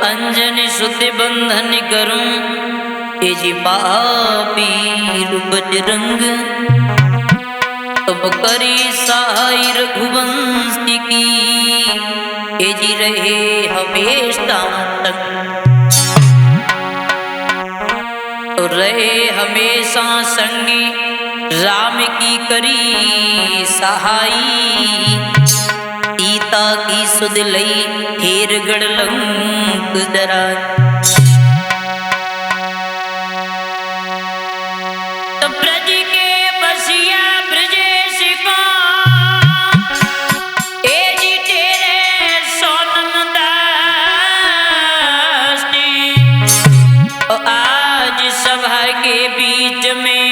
अंजनी सुते बंधन करूं ये जी पापी बजरंग तब करी सहाय रघुवंश की ये जी रहे हमेशा तक तो रहे हमेशा संगी राम की करी सहाई सीता की सुध लई हेर गढ़ लंक जरा तो ब्रज के बसिया ब्रजेश को ए जी तेरे सोनम दास आज सभा के बीच में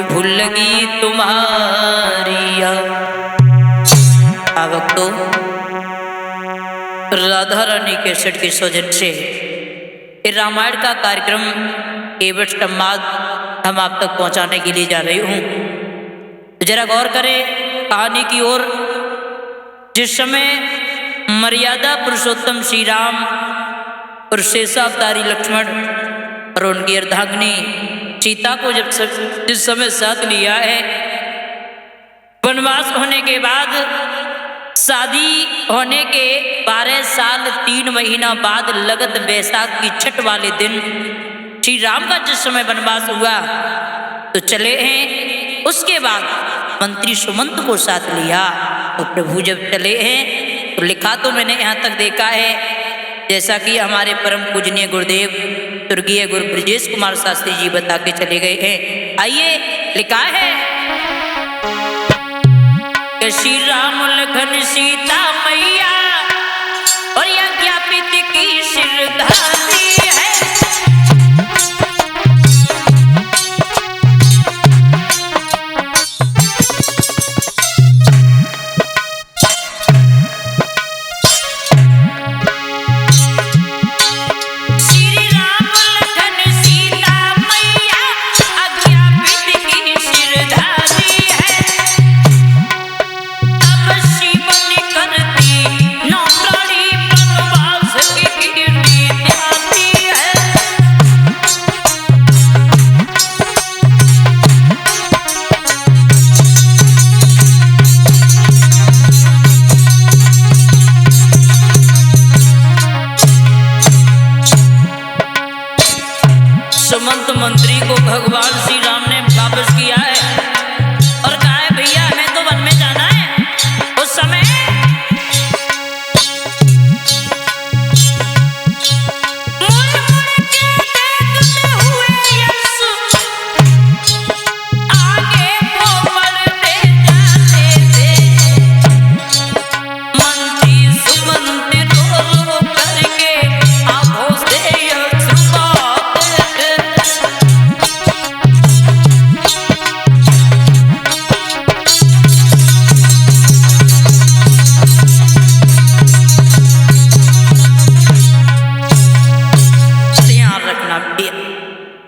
भूल लगी तुम्हारी तो राधा रानी के सेठ की सौजन से रामायण का कार्यक्रम केवट संवाद हम आप तक पहुंचाने के लिए जा रही हूं। जरा गौर करें कहानी की ओर। जिस समय मर्यादा पुरुषोत्तम श्री राम और शेषावतारी लक्ष्मण और उनकी अर्धांगिनी सीता को जिस समय साथ लिया है, वनवास होने के बाद शादी होने के 12 साल 3 महीना बाद लगत बैसाख की छठ वाले दिन श्री राम का जिस समय वनवास हुआ तो चले हैं। उसके बाद मंत्री सुमंत को साथ लिया तो प्रभु जब चले हैं तो लिखा तो मैंने यहाँ तक देखा है, जैसा कि हमारे परम पूजनीय गुरुदेव स्वर्गीय गुरु ब्रजेश कुमार शास्त्री जी बता के चले गए हैं। आइए लिखा है कि श्री राम लखन सीता मैया और यज्ञापित की सिरधारी है। सुमंत मंत्री को भगवान श्री राम ने वापस किया है और कहा है भैया हमें तो वन में जाना है। उस समय आगे को बढ़ते जाते थे मंत्री सुमंत रो करके आंखों से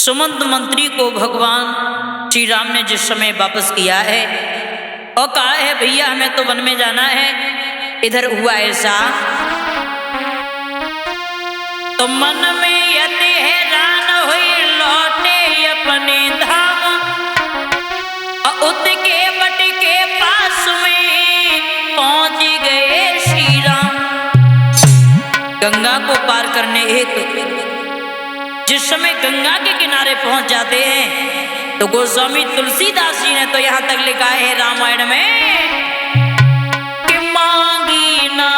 सुमंत मंत्री को भगवान श्री राम ने जिस समय वापस किया है और कहा है भैया हमें तो वन में जाना है। इधर हुआ ऐसा तो मन में यति हैरान हुई लौटे अपने धाम और उसके बट के पास में पहुंच गए श्री राम। गंगा को पार करने हेतु जिस समय गंगा के किनारे पहुंच जाते हैं तो गोस्वामी तुलसीदास जी ने तो यहां तक लिखा है रामायण में कि मांगी ना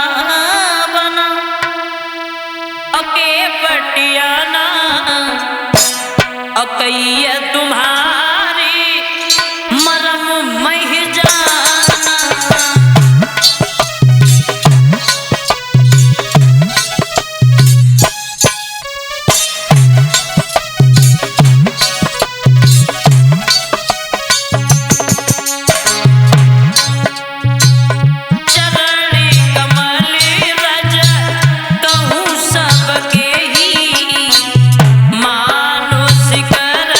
बना अके पटियाना अकैया तुम्हारी मरम मह जाना। मानुष कर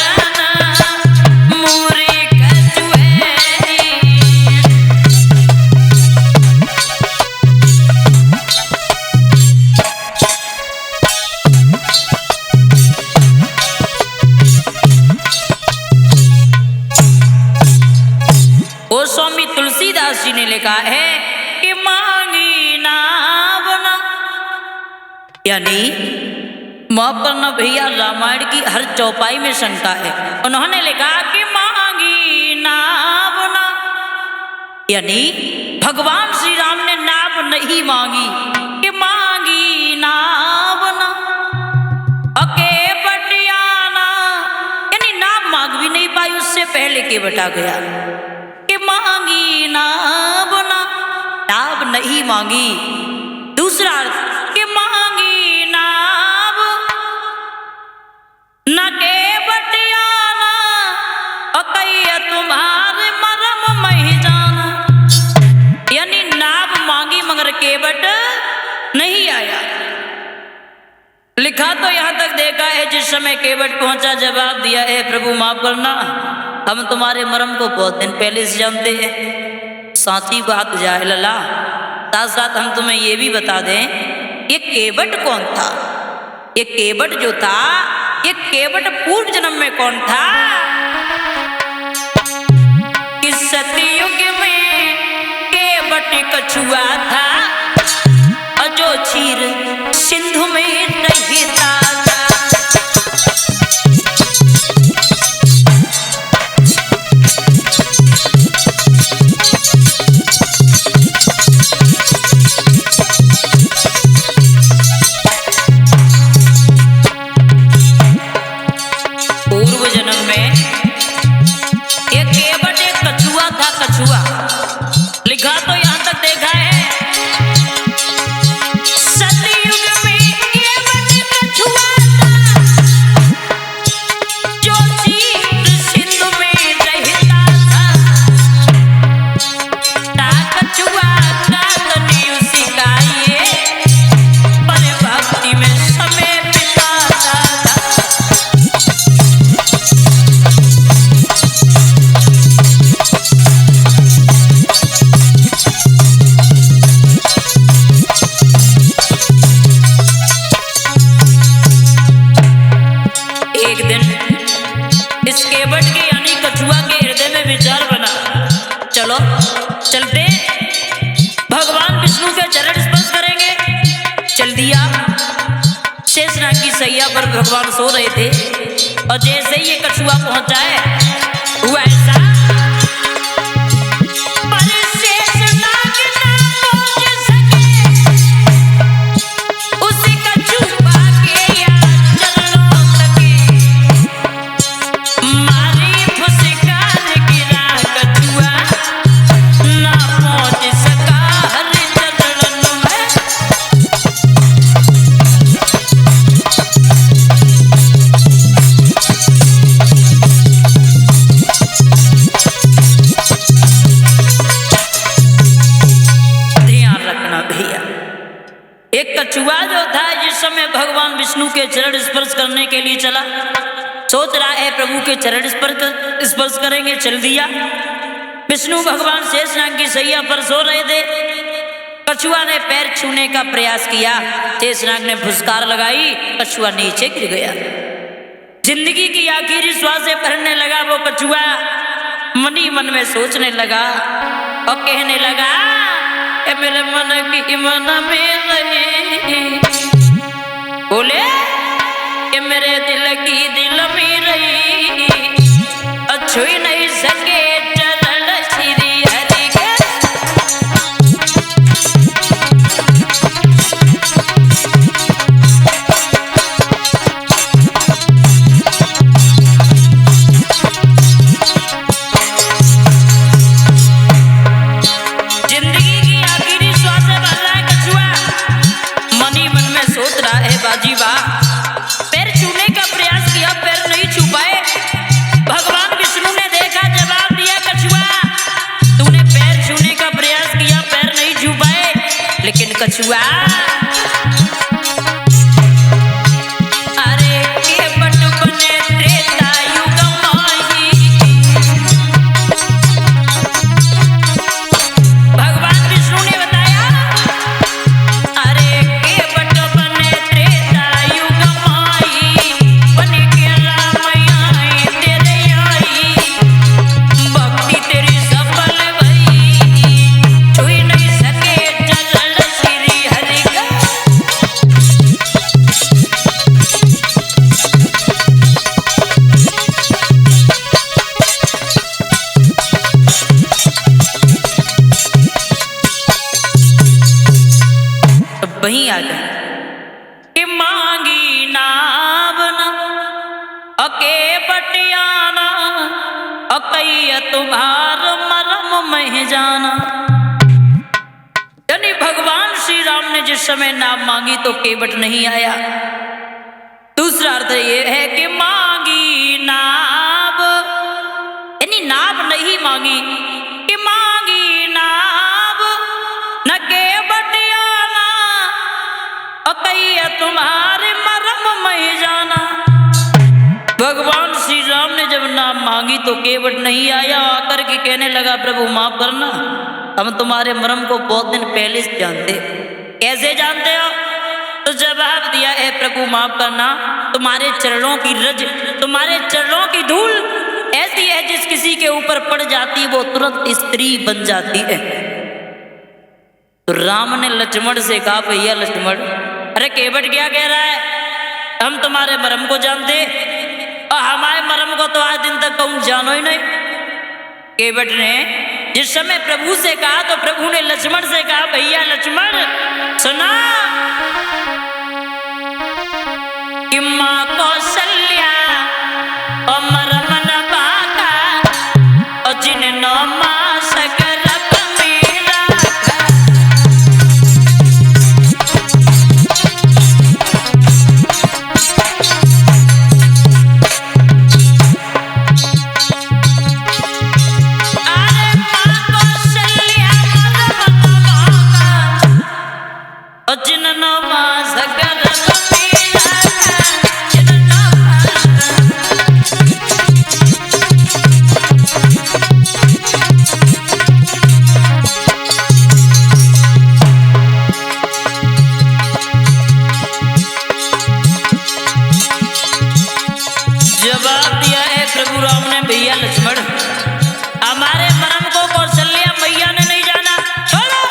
तुलसीदास जी ने लिखा है कि मांगी नाव ना, यानी महापन्ना भैया रामायण की हर चौपाई में शंका है। उन्होंने लिखा कि मांगी नाव ना, यानी भगवान श्री राम ने नाव नहीं मांगी कि मांगी नाव ना, अके बटियाना, यानी नाव मांग भी नहीं पाई, उससे पहले के बटा गया कि मांगी नाव ना, नाव नहीं मांगी। दूसरा अर्थ कि मांगी नाव न के बटियाना, अकैया तुम्हारे मरम मही जाना, यानी नाव मांगी मगर केवट नहीं आया। लिखा तो यहां तक देखा है, जिस समय केवट पहुंचा जवाब दिया है प्रभु माफ करना, हम तुम्हारे मरम को बहुत दिन पहले से जानते हैं। साची बात जाए लला, साथ साथ हम तुम्हें ये भी बता दें ये केवट कौन था। ये केवट जो था, ये केवट पूर्व जन्म में कौन था कि सतयुग में केवट कछुआ था, और जो चीर सिंधु में रहता था। पूर्व जन्म में ये केवट एक कछुआ था, कछुआ। लिखा तो यहां तक देखा है, सतयुग में केवट कछुआ था, जो चीर सिंधु में रहता था। ता कछुआ कातनी उसी का ये, पर भक्ति में समय बिताता था। एक दिन इस केवट के यानी कछुआ के हृदय में विचार बना, चलो चलते भगवान विष्णु के चरण स्पर्श करेंगे। चल दिया। शेषनाग की सैया पर भगवान सो रहे थे, और जैसे ही ये कछुआ पहुंचा है हुआ ऐसा, पर शेषनाग ना पहुंच सके, उसी कछुआ के यहाँ चलो सके। मारी फुसकार गिरा कछुआ, ना पहुंच सका हर चरण में। ध्यान रखना भैया, एक कछुआ जो था जिस समय भगवान विष्णु के चरण स्पर्श करने के लिए चला, सोच रहा है प्रभु के चरण स्पर्श करेंगे। चल दिया। विष्णु भगवान शेषनाग की सैया पर सो रहे थे, कछुआ ने पैर छूने का प्रयास किया, शेषनाग ने फुसकार लगाई, कछुआ नीचे गिर गया। जिंदगी की आखिरी श्वासें भरने लगा वो कछुआ, मनी मन में सोचने लगा और कहने लगा ए मेरे मन की मन में रही, बोले कि मेरे दिल की दिल में रही, अच्छु ही नहीं सके चरण श्री हरि के। जिंदगी की आखिरी श्वासें भर रहा है कछुआ, मनी मन में सोच रहा है बाजी वाह। पैर छूने का प्रयास किया, पैर नहीं छू पाए। भगवान विष्णु ने देखा, जवाब दिया कछुआ तूने पैर छूने का प्रयास किया, पैर नहीं छू पाए, लेकिन कछुआ अरे केवट बने त्रेता युग माही। भगवान विष्णु ने बताया अरे केवट बने त्रेता युग माही, बने के राम आई तेरे आई, भक्ति तेरी सफल भई। वहीं आ गए कि मांगी नाव न अके बटियाना अकैया तुम्हार मरम मह जाना। यानी भगवान श्री राम ने जिस समय नाव मांगी तो केवट नहीं आया। दूसरा अर्थ ये है कि मांगी नाव, यानी नाव नहीं मांगी, कि मांगी नाव न के बटियाना अकैया तुम्हारे मरम मह जाना। भगवान श्री राम ने जब नाम मांगी तो केवट नहीं आया। आकर के कहने लगा प्रभु माफ करना, हम तुम्हारे मरम को बहुत दिन पहले से जानते। कैसे जानते हो? तो जवाब दिया है प्रभु माफ करना, तुम्हारे चरणों की रज, तुम्हारे चरणों की धूल ऐसी है जिस किसी के ऊपर पड़ जाती है वो तुरंत स्त्री बन जाती है। तो राम ने लक्ष्मण से कहा भैया लक्ष्मण, अरे केवट क्या कह रहा है, हम तुम्हारे मरम को जानते और हमारे मरम को तो आज दिन तक कहूं जानो ही नहीं। केवट ने जिस समय प्रभु से कहा तो प्रभु ने लक्ष्मण से कहा भैया लक्ष्मण सुना कि मां कौशल्या और मरम न बाका और जिन नो मां सगर मेरा। जवाब दिया है प्रभु राम ने भैया लक्ष्मण, हमारे मरम को कौशल्या मैया ने नहीं जाना, छोड़ो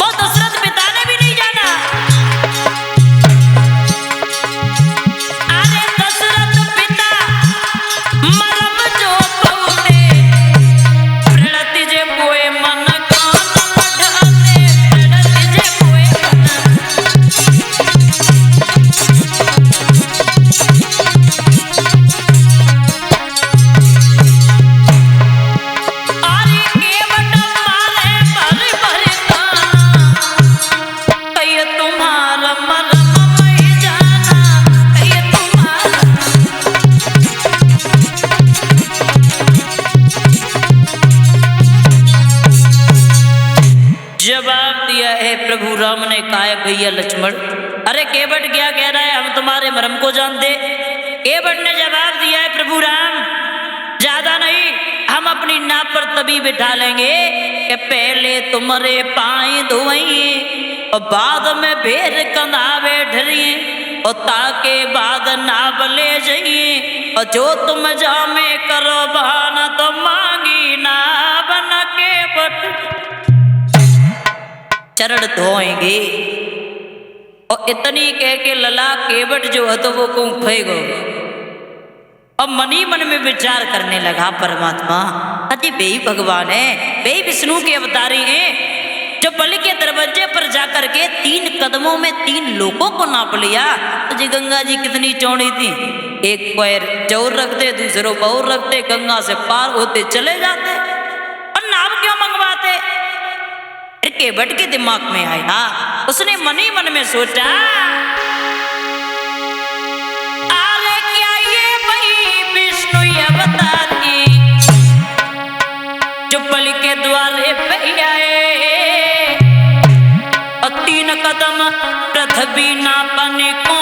वो दशरथ पिता ने भी नहीं जाना। अरे दशरथ पिता मरम जो पौने प्रणति जे पोए मन कान मढ़ाते, प्रणति जे पोए जवाब दिया है प्रभु राम ने कहा है भैया लक्ष्मण, अरे केवट क्या कह रहा है, हम तुम्हारे मरम को जानते। केवट ने जवाब दिया है प्रभु राम ज्यादा नहीं, हम अपनी नाव पर तभी बिठा लेंगे कि पहले तुम्हारे पाए धोइए और बाद में भेर कंधावे ढरिए और ताके बाद नाव ले जाइए और जो तुम जामे करो बहाना तो मांगी नाव न केवट चरण धोएंगे। और इतनी कह के लला केवट जो है तो वो कहूं फेंको। अब मनी मन में विचार करने लगा परमात्मा, अति वे ही भगवान है, वे ही विष्णु के अवतारी हैं जो बलि के दरवाजे पर जाकर के 3 कदमों में 3 लोगों को नाप लिया। तो जी गंगा जी कितनी चौड़ी थी, एक पैर जोर रखते दूसरों बहुर रखते, गंगा से पार होते चले जाते और नाव क्यों मंगवाते। केवट के दिमाग में आया, उसने मनी मन में सोचा आले क्या ये वही विष्णु अवतारी जो बलि के द्वारे पे आए और 3 कदम पृथ्वी नापने को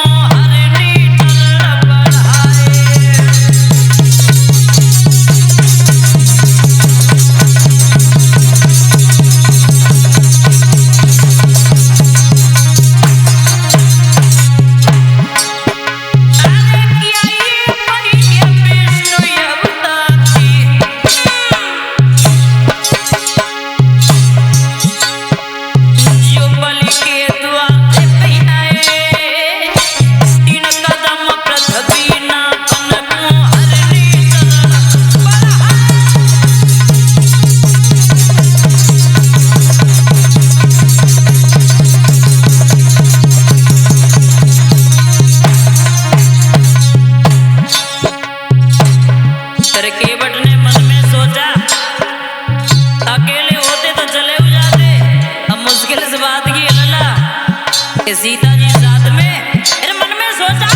कि सीता जी साथ में, फिर मन में सोचा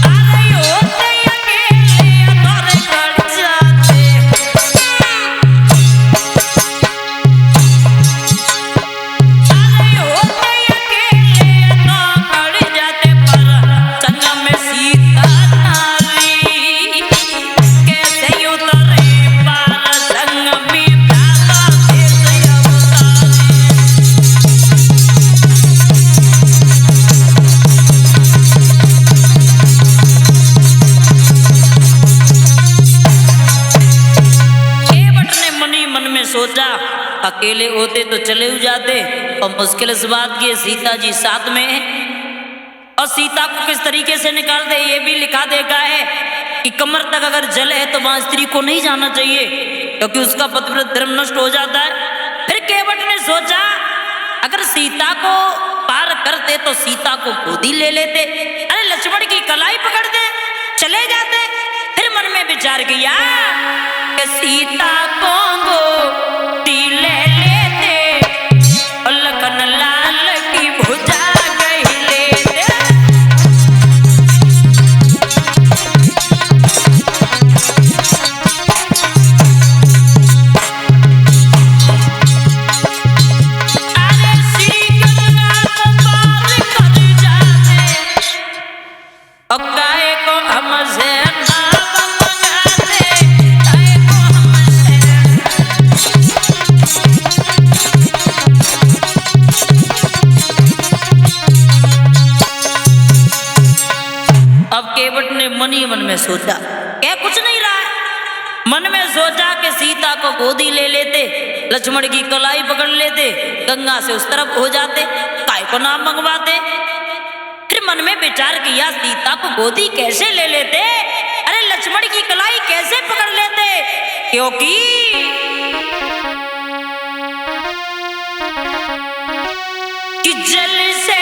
आ रही होते अकेले तोरे कट जाते, आ रही होते अकेले तो कट जाते, पर संग में सीता नारी कैसे उतरे पार, संग में दादा देश अवतारी। केवट ने मनी मन में सोचा अकेले होते तो चले ही जाते, और मुश्किल इस बात की सीता जी साथ में है, और सीता को किस तरीके से निकाल दे ये भी लिखा देखा है कि कमर तक अगर जल है तो वहां स्त्री को नहीं जाना चाहिए, क्योंकि उसका पतिव्रत धर्म नष्ट हो जाता है। फिर केवट ने सोचा अगर सीता को पार करते तो सीता को गोदी ले लेते, अरे लक्ष्मण की कलाई पकड़ते चले जाते। फिर मन में विचार किया कि सीता को गोदी ले लेते, और लखन लाल की भुजा गई लेते। अरे श्री गंगा को पार कर जाते, और गाय को हमसे ना मंगाते, गाय को हमसे। अब केवट ने मन ही मन में सोचा, क्या कुछ नहीं रहा है। मन में सोचा कि सीता को गोदी ले लेते, लक्ष्मण की कलाई पकड़ लेते, गंगा से उस तरफ हो जाते, काय को नाम मंगवाते। फिर मन में विचार किया सीता को गोदी कैसे ले लेते, अरे लक्ष्मण की कलाई कैसे पकड़ लेते, क्योंकि कि जल से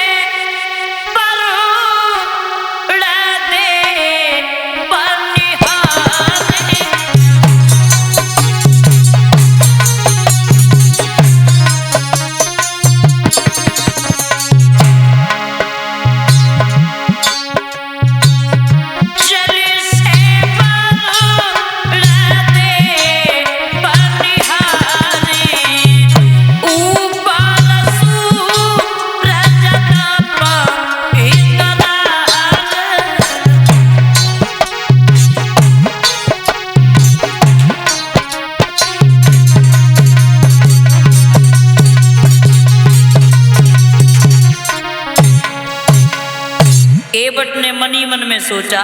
केवट ने मन ही मन में सोचा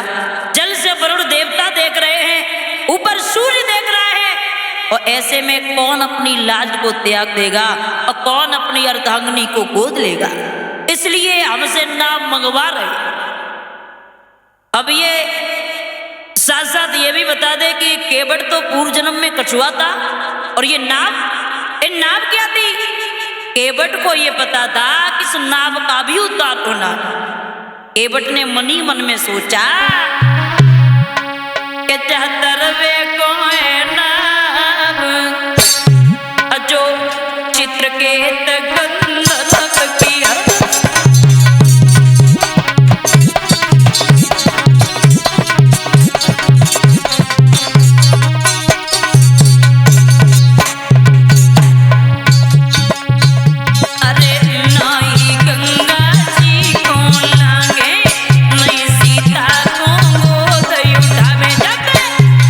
जल से वरुण देवता देख रहे हैं, ऊपर सूर्य देख रहा है, और ऐसे में कौन अपनी लाज को त्याग देगा और कौन अपनी अर्धांगिनी को गोद लेगा, इसलिए हमसे नाम मंगवा रहे। अब ये साथ साथ ये भी बता दे कि केवट तो पूर्व जन्म में कछुआ था, और ये नाव क्या थी। केवट को ये पता था कि इस नाव का भी उद्धार होना। केवट ने मन ही मन में सोचा कि 74वें को है नाम, जो चित्रकेत गंधर्व की है। अरे नाई गंगा जी को लागे, नई सीता को गोद उठावे, जब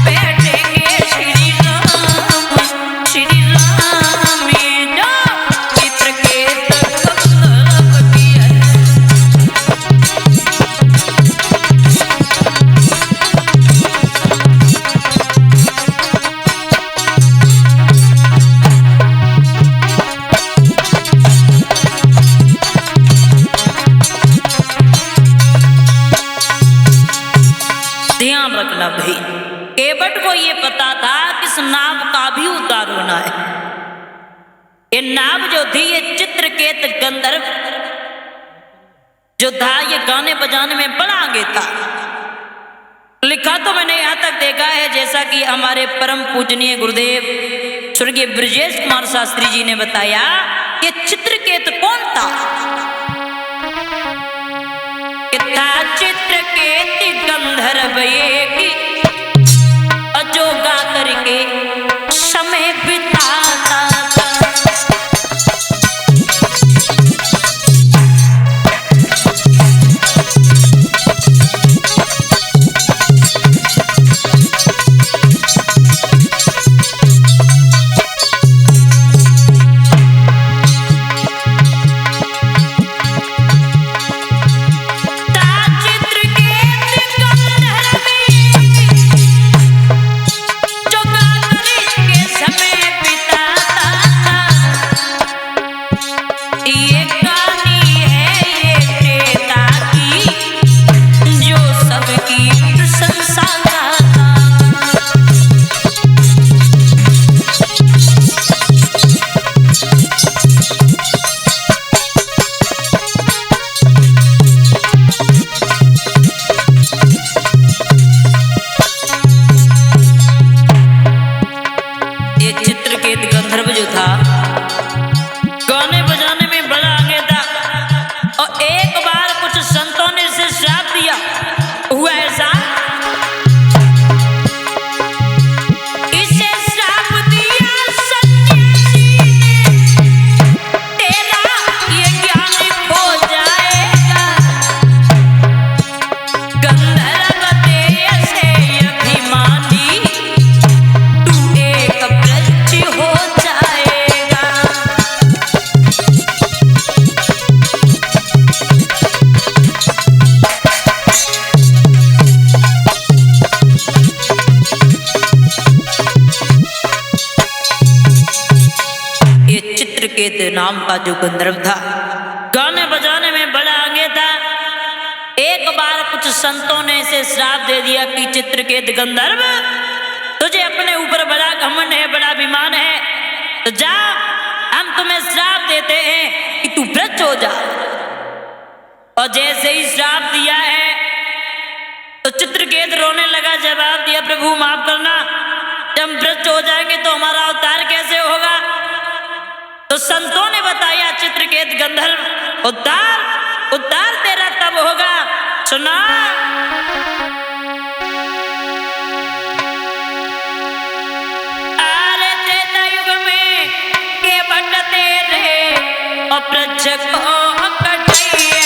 बैठेंगे श्री राम, श्री राम जो चित्रकेत गंधर्व की है। ध्यान रखना भाई, केवट को ये पता था कि इस नाव का भी उद्धार होना है। ये नाव जो थी ये चित्रकेत गंधर्व जो था, ये गाने बजाने में बड़ा आगे था। लिखा तो मैंने यहाँ तक देखा है, जैसा कि हमारे परम पूजनीय गुरुदेव स्वर्गीय ब्रजेश कुमार शास्त्री जी ने बताया, ये चित्रकेत कौन था। था चित्रकेत गंधर्व एक, जो गा करके समय बिताता था। चित्रकेत नाम का जो गंधर्व था, गाने बजाने में बड़ा आगे था। एक बार कुछ संतों ने इसे श्राप दे दिया कि चित्रकेत गंधर्व, तुझे अपने ऊपर बड़ा घमंड है, बड़ा अभिमान है, तो जा, हम तुम्हें श्राप देते हैं कि तू भ्रष्ट हो जा। और जैसे ही श्राप दिया है तो चित्रकेत रोने लगा, जवाब दिया, प्रभु माफ करना, जब हम भ्रष्ट हो जाएंगे तो हमारा अवतार कैसे होगा? तो संतों ने बताया, चित्रकेत गंधर्व, उद्धार तेरा तब होगा, सुना। अरे त्रेता युग में के बट तेरे और प्रज को कटाइए,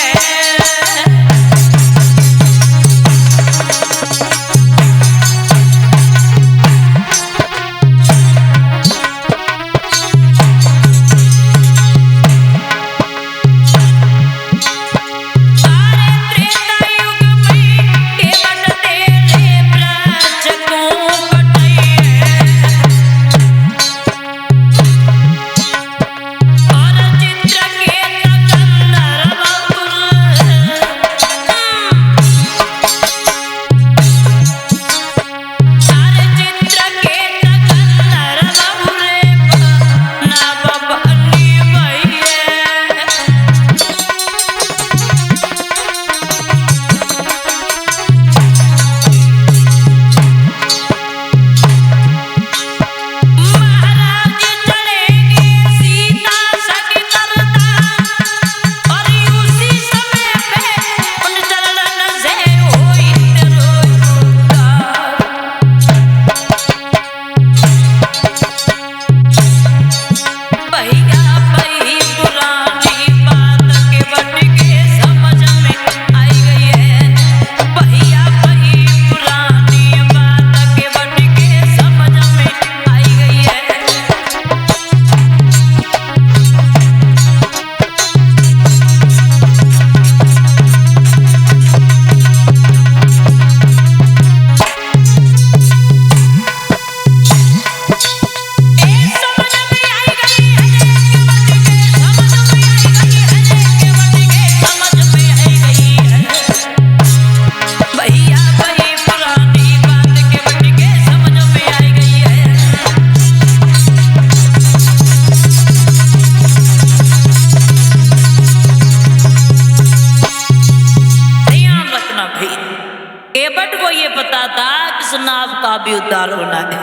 भी उद्धार होना है।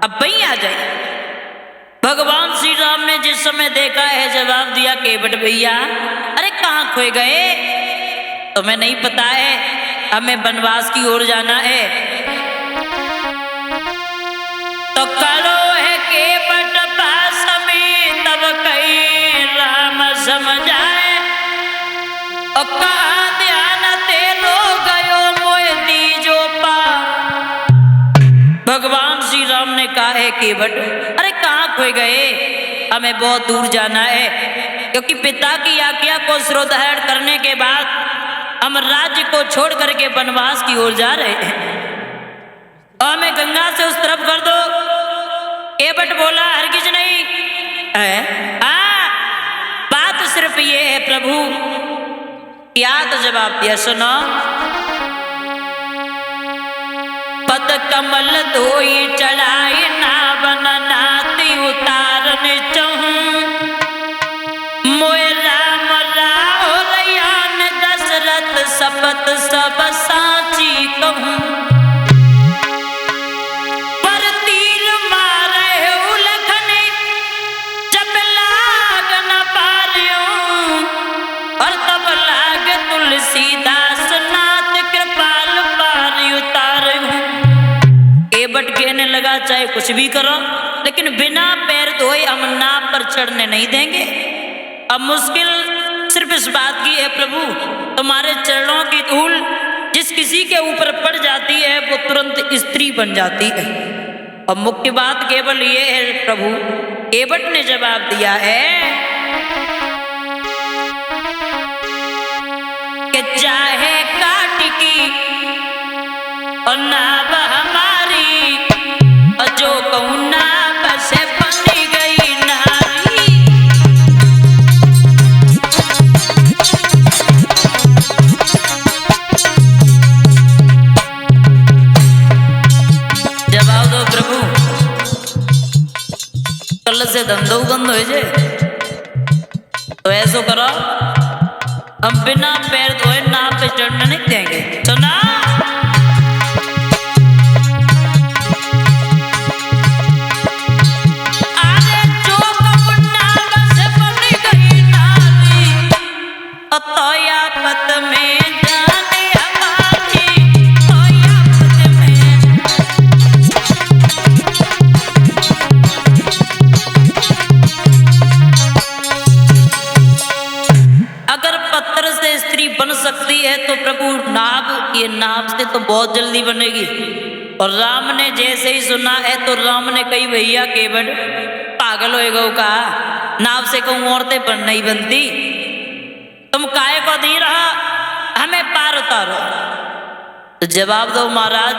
अब वहीं आ जाए। भगवान श्री राम ने जिस समय देखा है जवाब दिया, केवट भैया अरे कहाँ खोए गए? तुम्हें नहीं पता है हमें वनवास की ओर जाना है, तो करो है के बट पास में तब कहीं राम समझाए, और कहा ध्यान तेरो गयो मोह दीजो पार। भगवान श्री राम ने कहा है केवट, अरे कहाँ खोए गए, हमें बहुत दूर जाना है, क्योंकि पिता की आज्ञा को शिरोधारण करने के बाद हम राज्य को छोड़ करके वनवास की ओर जा रहे हैं, और हमें गंगा से उस तरफ कर दो। केवट बोला हरगिज नहीं है, बात सिर्फ ये है प्रभु। क्या तो जवाब दिया, सुनो। पद कमल धोई चढ़ाई नावन नाती उतारने चहूं, मोए राम राव रयान दशरथ शपथ सब साची कहूं। पर तीर मारे उलखने जब लाग न पारियों, और तब लाग तुलसीदास नाथ कृपाल पार उतारूं। केवट कहने लगा चाहे कुछ भी करो, लेकिन बिना पैर धोए हम नाव पर चढ़ने नहीं देंगे। अब मुश्किल सिर्फ इस बात की है प्रभु, तुम्हारे चरणों की धूल जिस किसी के ऊपर पड़ जाती है वो तुरंत स्त्री बन जाती है। अब मुख्य बात केवल ये है प्रभु, केवट ने जवाब दिया है कि चाहे काट की और नाव हमारी, और जो कहूं नाव से बन गई नारी। जवाब दो प्रभु, कल से धंधो बंद हो जाए, तो ऐसो करो हम बिना पैर धोए नाव पे चढ़ने नहीं देंगे। सुना, तो प्रभु नाव, ये नाव से तो बहुत जल्दी बनेगी। और राम ने जैसे ही सुना है तो राम ने कही भैया केवट पागल हो गो, कहा नाव से कहूं औरतें बन नहीं बनती, तुम काहे को दी रहा, हमें पार उतारो। तो जवाब दो महाराज,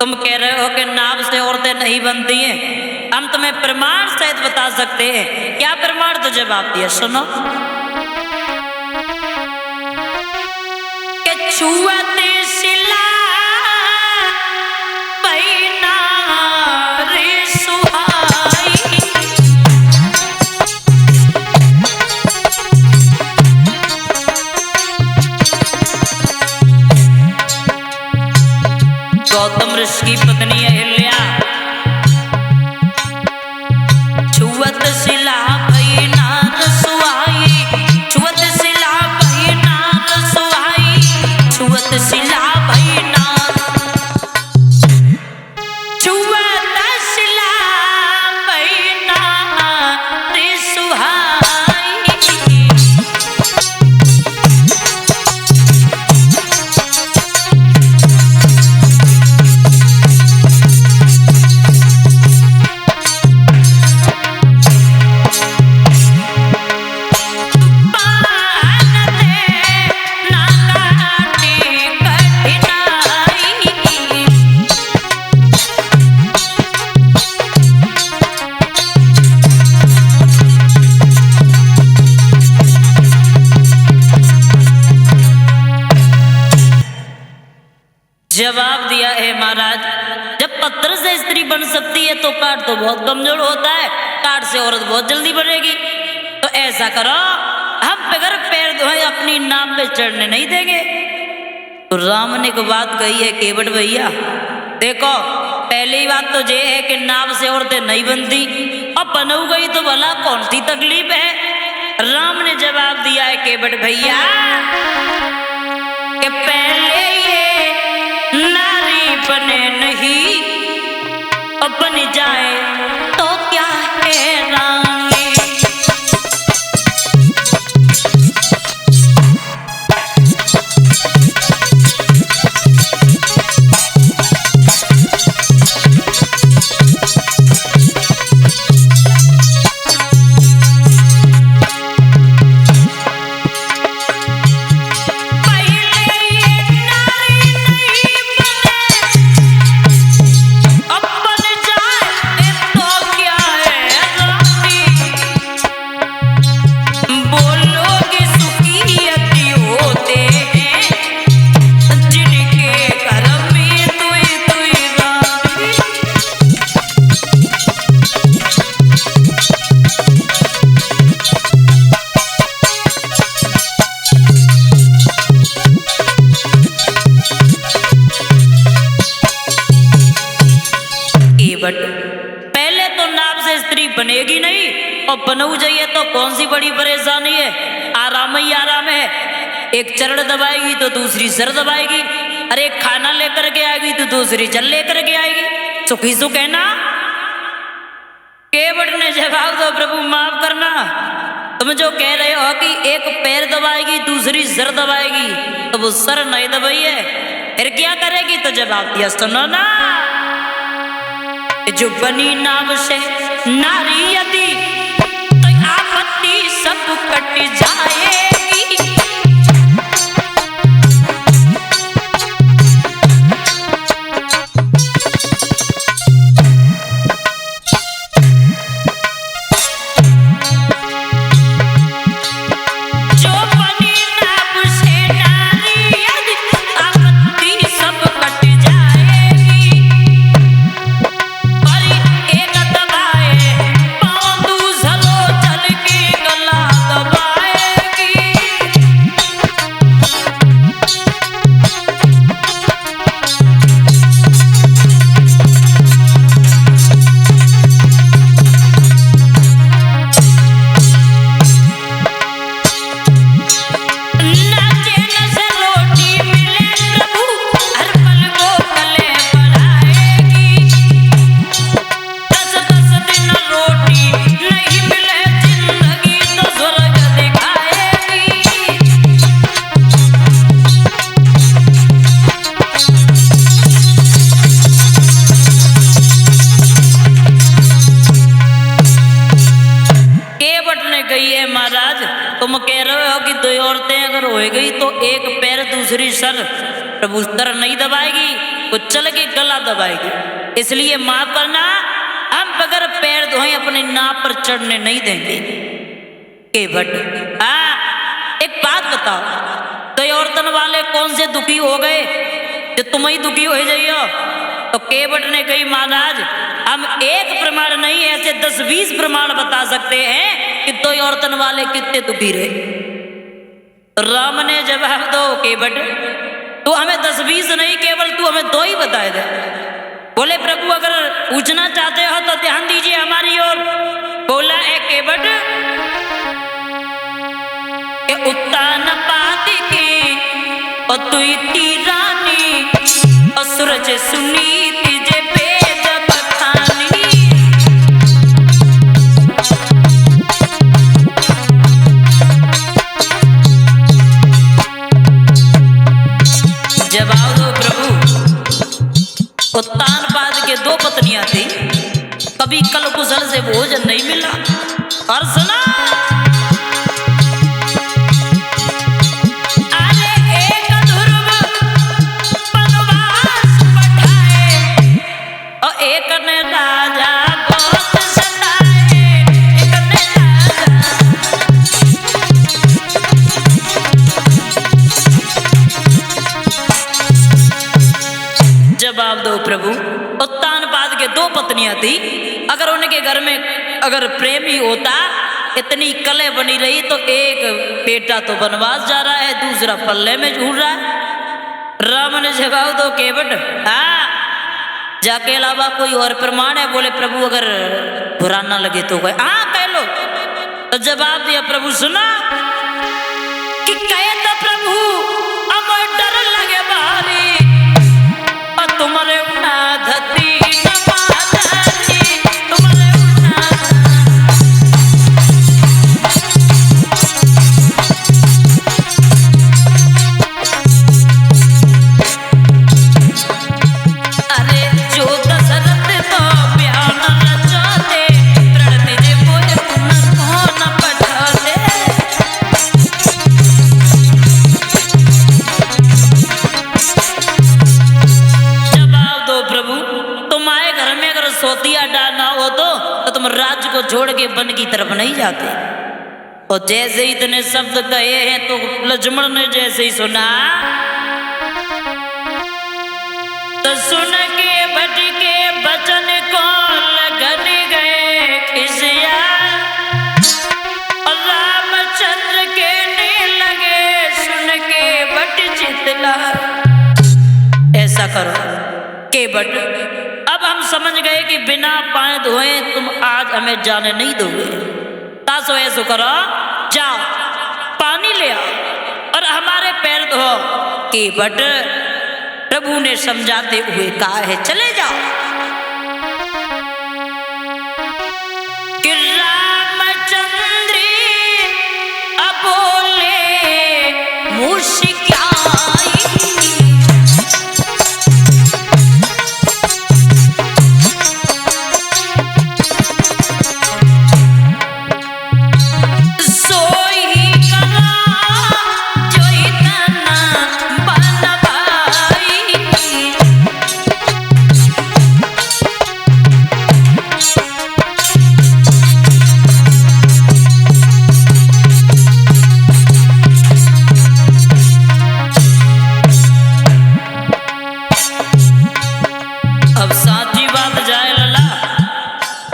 तुम कह रहे हो कि नाव से औरतें नहीं बनती हैं, हम तुम्हें प्रमाण सहित बता सकते हैं। क्या प्रमाण? तो जवाब दिया, सुनो। छुअत शिला पैना रे सुहाई, गौतम ऋषि की पत्नी अहिल्या, छुअत शिला पैना सुहाई, छुअत शिला पैना सुहाई, छुअत शिला पैना, छुअत शिला पैना रे सुहाई। जवाब दिया है महाराज, जब पत्थर से स्त्री बन सकती है तो काठ तो बहुत कमजोर होता है, काठ से औरत बहुत जल्दी बनेगी। तो ऐसा करो, हम बगैर पैर धोए अपनी नाव पे चढ़ने नहीं देंगे। तो राम ने एक बात कही है केवट भैया, देखो पहली बात तो ये है कि नाव से औरतें नहीं बनती, अब बन गई तो भला कौन सी तकलीफ है, राम ने जवाब दिया है केवट भैया कि पहले ये नारी बने नहीं अपन जाए तो क्या है रानी। पहले तो नाम से स्त्री बनेगी नहीं और बनऊ जाइए तो कौन सी बड़ी परेशानी है। आराम ही आराम है। एक चरण दबाएगी तो दूसरी सर दबाएगी। अरे खाना लेकर के आएगी तो दूसरी जल लेकर के आएगी। सुखी सुख है ना। केवट ने जवाब दो प्रभु माफ करना, तुम जो कह रहे हो कि एक पैर दबाएगी दूसरी सर दबाएगी तो वो सर नहीं दबाई है, फिर क्या करेगी? तो जवाब दिया सुनो ना, जो बनी नाव से नारी यदि तो आपत्ति सब कट जाएगी। जो बनी नाव से नारी यदि आपत्ति सब कट जाएगी। तुम कह रहे हो कि दो औरतें अगर हो गई तो एक पैर दूसरी सर प्रभु सर नहीं दबाएगी, वो चल के गला दबाएगी। इसलिए माफ करना, हम बगैर पैर धोए अपने नाव पर चढ़ने नहीं देंगे। केवट एक बात बताओ, दो औरतन वाले कौन से दुखी हो गए जो तुम ही दुखी हो जाइयो? तो केवट ने कही महाराज हम एक प्रमाण नहीं ऐसे 10-20 प्रमाण बता सकते हैं कि दो औरतन वाले कितने दुखी रहे। राम ने जवाब दो केवट तू हमें 10-20 नहीं केवल तू हमें 2 ही बताए दे। बोले प्रभु अगर पूछना चाहते हो तो ध्यान दीजिए हमारी ओर। बोला है केवट के उत्तान पाद के और तू इतनी रानी और सूरज सुनी तीजे बेज बखानी। जवाब दो प्रभु, उत्तान पाद के 2 पत्नियां थी, कभी कल कुशल से भोजन नहीं मिला। और सुना एक ने राजा बहुत सताए, एक ने राजा। जवाब दो प्रभु, उत्तान पाद के 2 पत्नियां थी, अगर उनके घर में अगर प्रेम ही होता, इतनी कले बनी रही तो एक बेटा तो वनवास जा रहा है, दूसरा पल्ले में झूल रहा है। राम ने जवाब दो केवट जाके अलावा कोई और प्रमाण है? बोले प्रभु अगर बुरा ना लगे तो कह लो। तो जवाब दिया प्रभु सुना कि कहे तो प्रभु अब डर लगे बारी और तुम्हारे उठा धती तुम्हारे उठा। अरे जो दशरथ तो बयान रचाते प्रण तेरे बोले पुनः न पठाते। जवाब दो प्रभु, तुम्हारे घर में अगर सोतिया डालना हो तो तुम राज्य को छोड़ के वन की तरफ नहीं जाते। और जैसे ही इतने शब्द कहे हैं तो लक्ष्मण ने जैसे ही सुना तो सुन के भट के बचन को लगन गए खिसिया और रामचंद्र के ने लगे सुन के भट चितला। ऐसा करो के भट, अब हम समझ गए कि बिना पाए धोए तुम आज हमें जाने नहीं दोगे। तासो ऐसो करो, जाओ पानी ले आओ और हमारे पैर धो। के भट प्रभु ने समझाते हुए कहा है चले जाओ। कि रामचंद्र अब बोले मुश्किल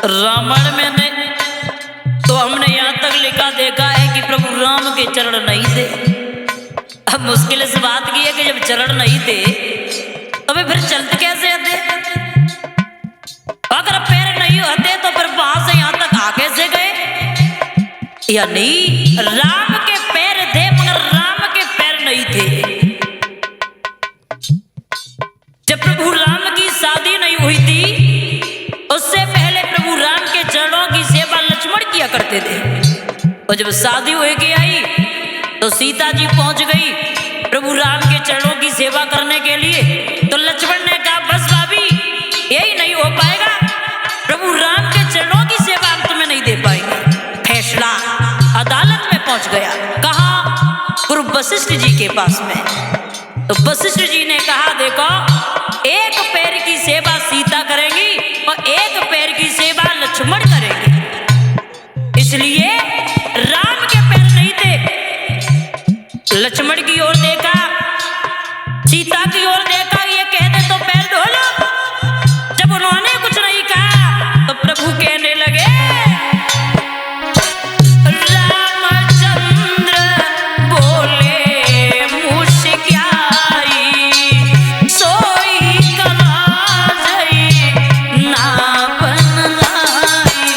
रामायण में नहीं तो हमने यहाँ तक लिखा देखा है कि प्रभु राम के चरण नहीं थे। अब मुश्किल इस बात की है कि जब चरण नहीं थे तो वे फिर चलते कैसे आते? अगर पैर नहीं होते तो फिर वहां से यहाँ तक आ कैसे गए? या नहीं, राम के पैर थे मगर राम के पैर नहीं थे। जब प्रभु राम की शादी नहीं हुई थी उससे पहले प्रभु राम के चरणों की सेवा लक्ष्मण किया करते थे। और जब शादी हो के आई तो सीता जी पहुंच गई प्रभु राम के चरणों की सेवा करने के लिए। तो लक्ष्मण ने कहा बस भाभी यही नहीं हो पाएगा, प्रभु राम के चरणों की सेवा हम तुम्हें नहीं दे पाएंगे। फैसला अदालत में पहुंच गया। कहा? गुरु वशिष्ठ जी के पास में। तो वशिष्ठ जी ने कहा देखो, एक पैर की सेवा सीता करेंगी और एक पैर की सेवा लक्ष्मण करेंगे। इसलिए राम के पैर नहीं थे। लक्ष्मण की ओर देखा, सीता की ओर देखा, ये कहते तो पैर धो लो। जब उन्होंने कुछ नहीं कहा तो प्रभु कहने लगे रामचंद्र बोले मुश्किल सोई कला जई ना बनलाई।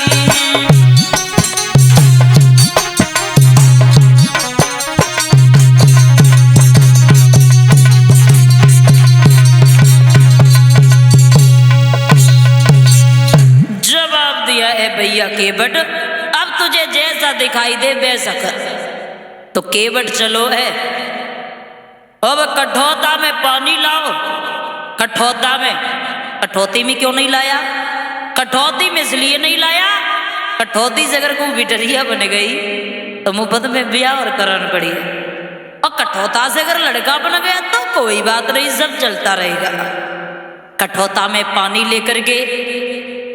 जवाब दिया है भैया केवट, अब तुझे जैसा दिखाई दे वैसा कर। तो केवट चलो है, अब कठौता में पानी लाओ। कठौता में, कठौती में क्यों नहीं लाया? कठौती में इसलिए नहीं लाया, कठौती से अगर कोई बिटरिया बन गई तो मुफ्त में ब्याह और करन पड़ी। और कठौता से अगर लड़का बन गया तो कोई बात नहीं, सब चलता रहेगा। कठौता में पानी लेकर के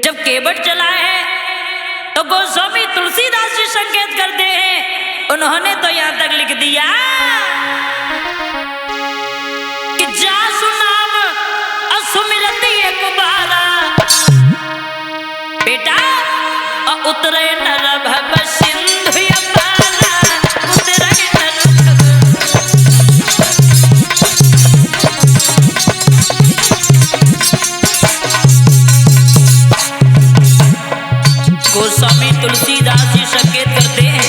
जब केवट चला है तो गोस्वामी तुलसीदास जी संकेत करते हैं, उन्होंने तो यहां तक लिख दिया कि जासु नाम असुमिरति एक बारा बेटा और उतरे नर भव सिंधु अपारा, उतरे नर गोस्वामी तुलसीदास जी संकेत करते हैं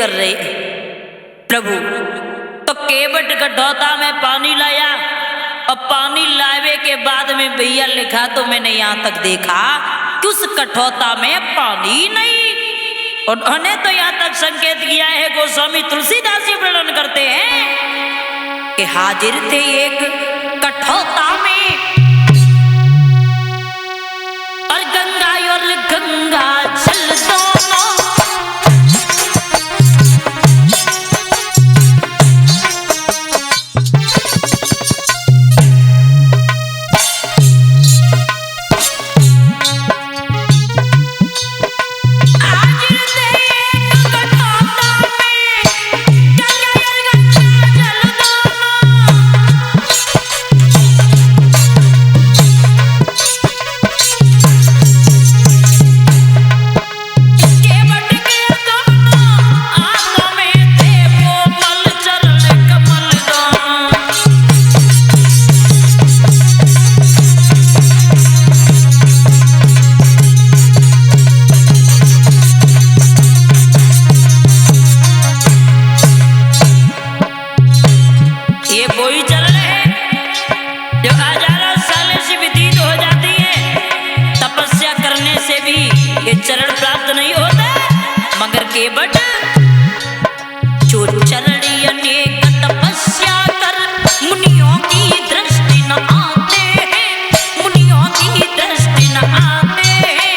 कर रहे हैं प्रभु। तो केवट गड्ढौता में पानी लाया और पानी लावे के बाद में भैया लिखा तो मैंने यहाँ तक देखा कि उस कठौता में पानी नहीं। उन्होंने तो यहाँ तक संकेत किया है, गोस्वामी तुलसीदास जी वर्णन करते हैं कि हाजिर थे एक कठौता में और गंगा और गंगा जल दोनों चरण प्राप्त नहीं होता, मगर केवट जो चरण अनेक तपस्या कर मुनियों की दृष्टि न आते हैं, मुनियों की दृष्टि न आते हैं।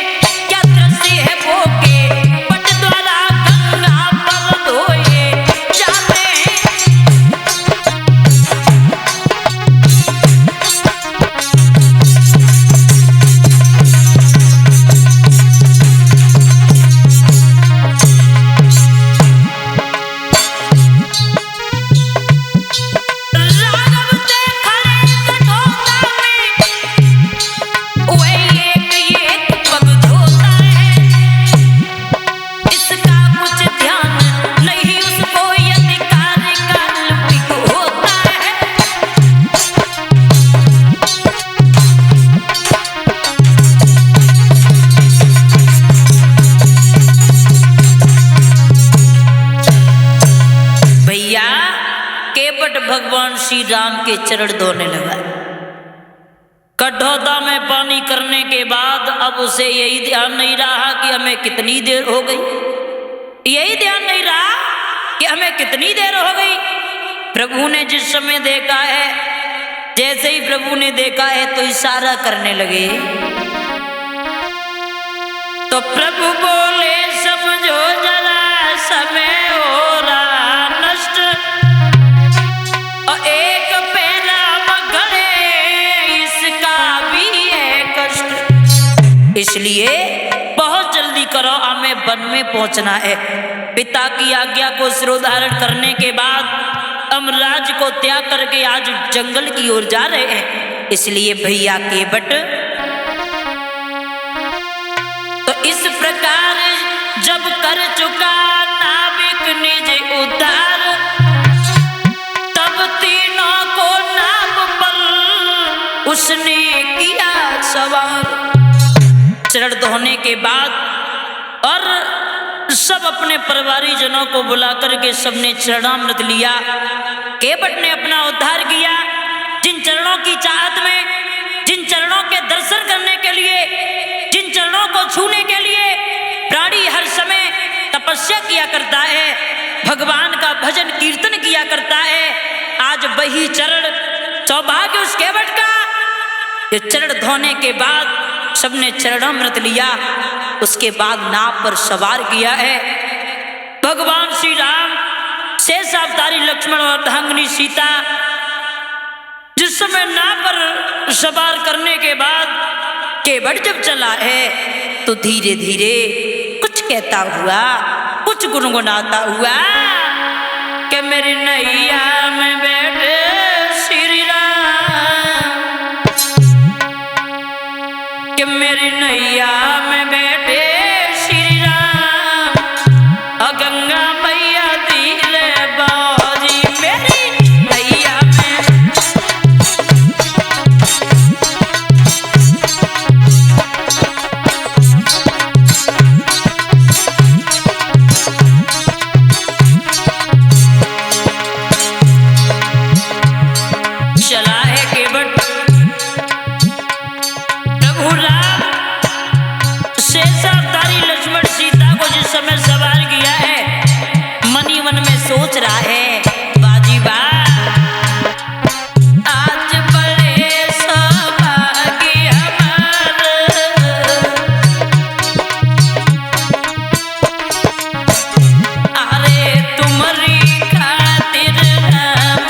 क्या दृष्टि है वो केवट द्वारा गंगा पर धोए जाते हैं। भगवान श्री राम के चरण धोने लगा। कठौता में पानी करने के बाद अब उसे यही ध्यान नहीं रहा कि हमें कितनी देर हो गई, यही ध्यान नहीं रहा कि हमें कितनी देर हो गई। प्रभु ने जिस समय देखा है, जैसे ही प्रभु ने देखा है तो इशारा करने लगे। तो प्रभु बोले समझो जरा समय हो रहा नष्ट, एक पैरा मगड़े इसका भी है कष्ट, इसलिए बहुत जल्दी करो, हमें वन में पहुंचना है। पिता की आज्ञा को सिरोधारण करने के बाद हम राज्य को त्याग करके आज जंगल की ओर जा रहे हैं। इसलिए भैया केवट तो इस प्रकार जब कर चुका नाविक निज उद्धार, तीनों को नाव पर उसने किया सवार। चरण धोने के बाद और सब अपने परिवारीजनों को बुला करके सबने चरणामृत लिया। केवट ने अपना उद्धार किया। जिन चरणों की चाहत में, जिन चरणों के दर्शन करने के लिए, जिन चरणों को छूने के लिए प्राणी हर समय तपस्या किया करता है, भगवान का भजन कीर्तन किया करता है, आज वही चरण सौभाग्य उस केवट का। ये चरण धोने के बाद सबने चरणामृत लिया, उसके बाद नाव पर सवार किया है। भगवान श्री राम, शेष अवतारी लक्ष्मण और अर्धांगिनी सीता जिस समय नाव पर सवार करने के बाद केवट जब चला है तो धीरे धीरे कुछ कहता हुआ, कुछ गुनगुनाता हुआ कि मेरी नैया में बैठे श्री राम, कि मेरी नैया में बैठे श्री राम, गंगा मैया धीरे बाजी मेरी नैया में। सोच रहा है बाजी बा आज बड़े सौभाग्य अरे तुम्हारी खातिर हम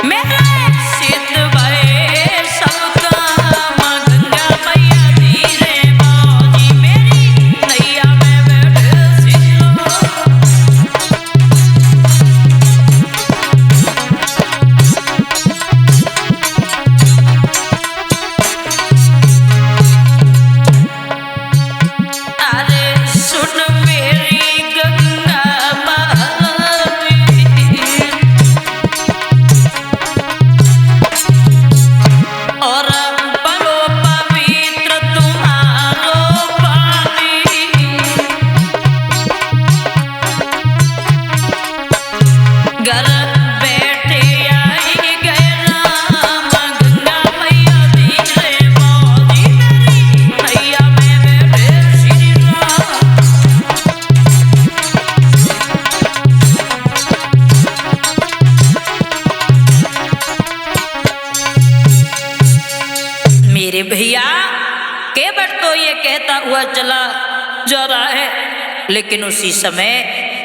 मेरे सिद्ध भये सबका गंगा मैया धीरे मौजी मेरी नैया में बैठे सिलो अरे सुन मेरी गंगा और बलो पवित्र तुम्हारो पानी घर बैठे आई गए राम गंगा मैया धीरे मौजी मेरी नैया में बैठे श्री राम मेरे भैया केवट तो ये कहता हुआ चला जा रहा है, लेकिन उसी समय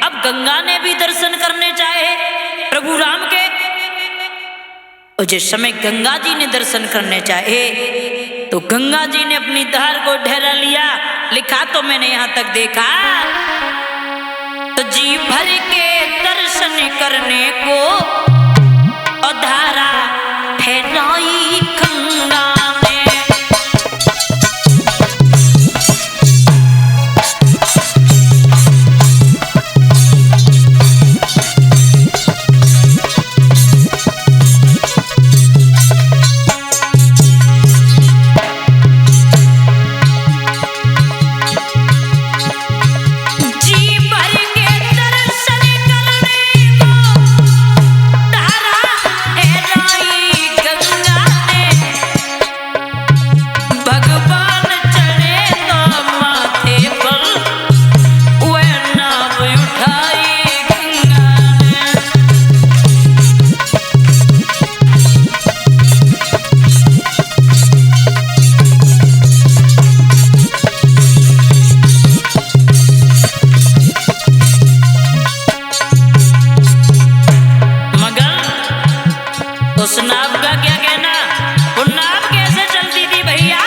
अब गंगा ने भी दर्शन करने चाहे प्रभु राम के। और जिस समय गंगा जी ने दर्शन करने चाहे तो गंगा जी ने अपनी धार को ठहरा लिया। लिखा तो मैंने यहां तक देखा तो जी भर के दर्शन करने को और धारा ठहराई गंगा ने। जी भर के दर्शन करने को धारा ठहराई गंगा ने। भगवान चढ़े तो माथे पर वह नाव उठाई गंगा ने। मगर उस नाव का क्या कहना, वो नाव कैसे चलती थी भैया?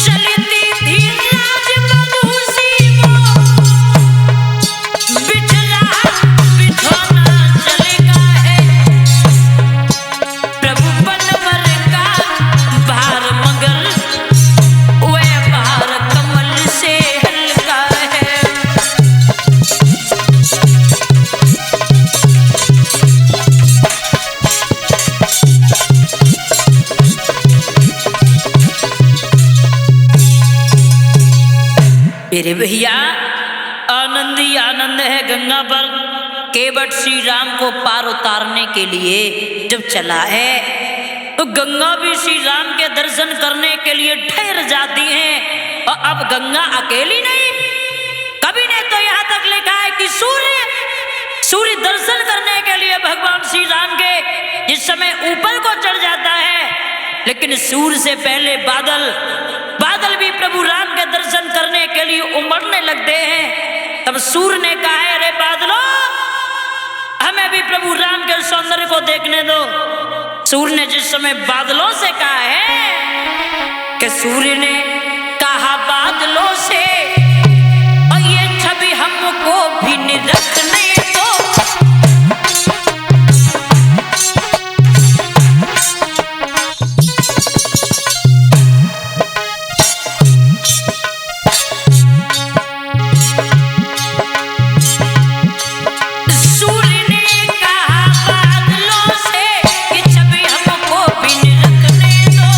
चलती थी राजबंधुसी वो बिछला बिछोना चलेगा है प्रभु बनवर का भार, मगर वह भार कमल से हल्का है। मेरे भैया आनंद ही आनंद है गंगा पर। केवट श्री राम को पार उतारने के लिए जब चला है तो गंगा भी श्री राम के दर्शन करने के लिए ठहर जाती हैं। और अब गंगा अकेली नहीं, कवि ने तो यहाँ तक लिखा है कि सूर्य दर्शन करने के लिए भगवान श्री राम के जिस समय ऊपर को चढ़ जाता है, लेकिन सूर्य से पहले बादल भी प्रभु राम के दर्शन करने के लिए उमड़ने लगते हैं। तब सूर्य ने कहा है अरे बादलों, हमें भी प्रभु राम के सौंदर्य को देखने दो। सूर्य ने जिस समय बादलों से कहा है कि सूर्य ने कहा बादलों से और ये छवि हमको भी निरखने दो। सूर्य ने कहा बादलों से ये छवि हमको भी निरखने दो।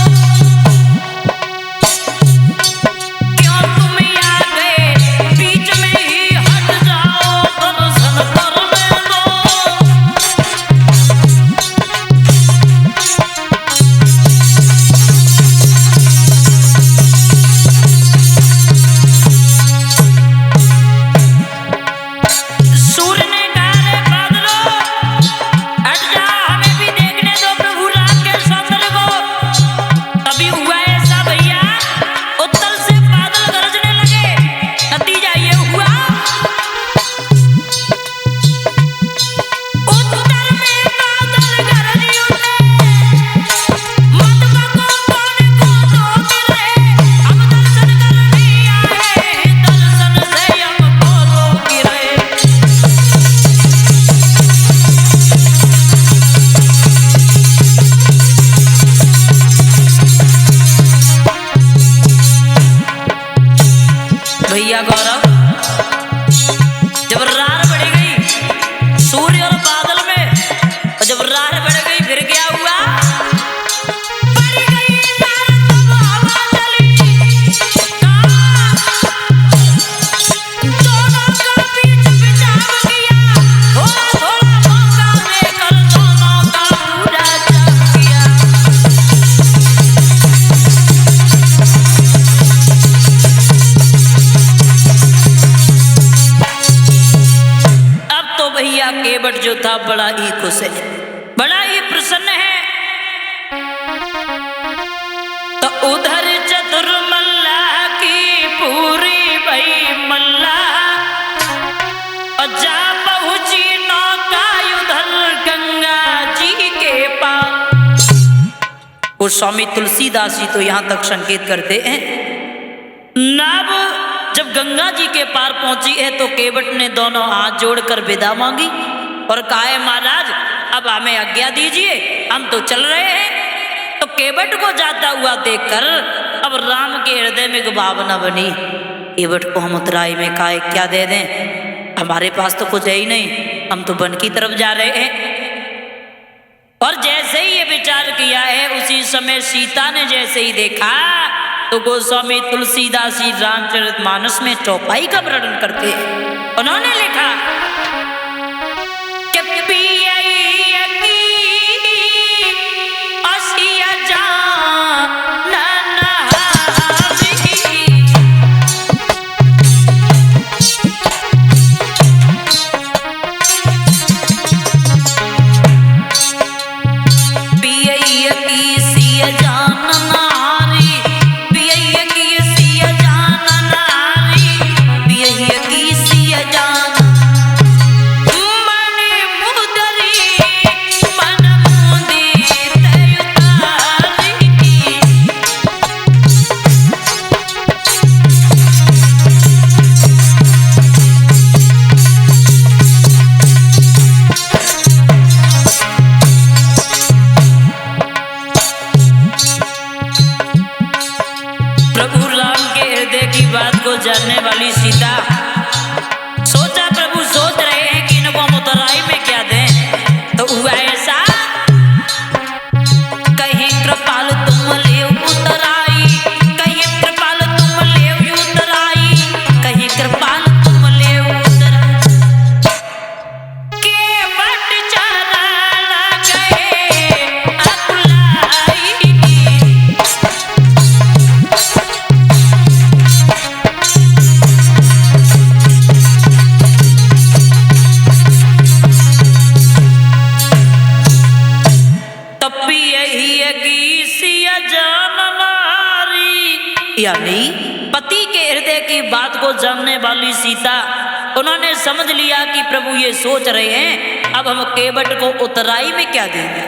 जो था बड़ा ही खुश है, बड़ा ही प्रसन्न है। तो उधर चतुर मल्ला की पूरी भई मल्ला, और जा पहुंची नौका उधर गंगा जी के पास। वो स्वामी तुलसीदास जी तो यहां तक संकेत करते हैं, नाव जब गंगा जी के पार पहुंची है तो केवट ने दोनों हाथ जोड़कर विदा मांगी और कहा है महाराज अब हमें आज्ञा दीजिए, हम तो चल रहे हैं। तो केवट को जाता हुआ देखकर अब राम के हृदय में एक भावना बनी, केवट को हम उतराई में काहे क्या दे दें, हमारे पास तो कुछ है ही नहीं, हम तो वन की तरफ जा रहे हैं। और जैसे ही ये विचार किया है उसी समय सीता ने जैसे ही देखा तो गोस्वामी तुलसीदास जी रामचरितमानस में चौपाई का वर्णन करते हैं। उन्होंने लिखा कि पिया की असिया जान नहारी, पिया की सिया जान जानने वाली सीता सोचा प्रभु सोच रहे हैं कि इनको हम उतराई में क्या दें। तो हुआ ऐसा, कहीं कृपाल तुम ले उतराई, कहीं कृपाल तुम ले उतराई, कहीं कृपाल तुम ले उतराई, केवट चरा गए अकुलाई। यानी पति के हृदय की बात को जानने वाली सीता, उन्होंने समझ लिया कि प्रभु ये सोच रहे हैं अब हम केवट को उतराई में क्या देंगे।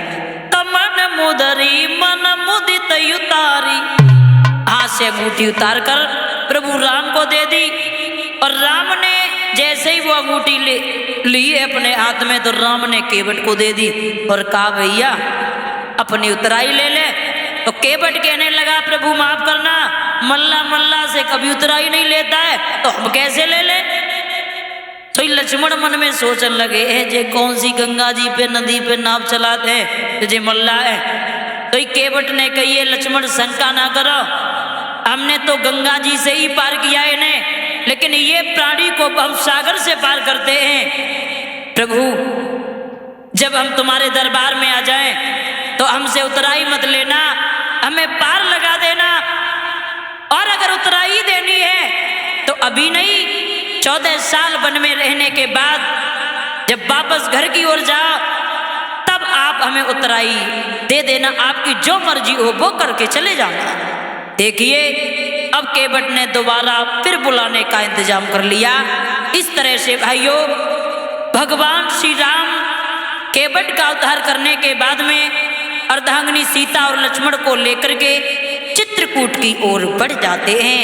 तमन मुदरी मन मुदित उतारी, हाथ से अंगूठी उतार कर प्रभु राम को दे दी। और राम ने जैसे ही वो अंगूठी ली अपने हाथ में तो राम ने केवट को दे दी और कहा भैया अपनी उतराई ले ले। तो केवट कहने लगा प्रभु माफ करना, मल्ला मल्ला से कभी उतराई नहीं लेता है तो हम कैसे ले ले। तो लक्ष्मण मन में सोचने लगे है जे कौन सी गंगा जी पे नदी पे नाव चलाते हैं तो जे मल्ला है। तो केवट ने कही लक्ष्मण शंका ना करो, हमने तो गंगा जी से ही पार किया इन्हें, लेकिन ये प्राणी को भवसागर से पार करते हैं। प्रभु जब हम तुम्हारे दरबार में आ जाएं तो हमसे उतराई मत लेना, हमें पार लगा देना। और अगर उतराई देनी है तो अभी नहीं, 14 साल वन में रहने के बाद जब वापस घर की ओर जाओ तब आप हमें उतराई दे देना, आपकी जो मर्जी हो वो करके चले जाना। देखिए अब केवट ने दोबारा फिर बुलाने का इंतजाम कर लिया। इस तरह से भाइयों भगवान श्री राम केवट का उद्धार करने के बाद में अर्धांगिनी सीता और लक्ष्मण को लेकर के चित्रकूट की ओर बढ़ जाते हैं।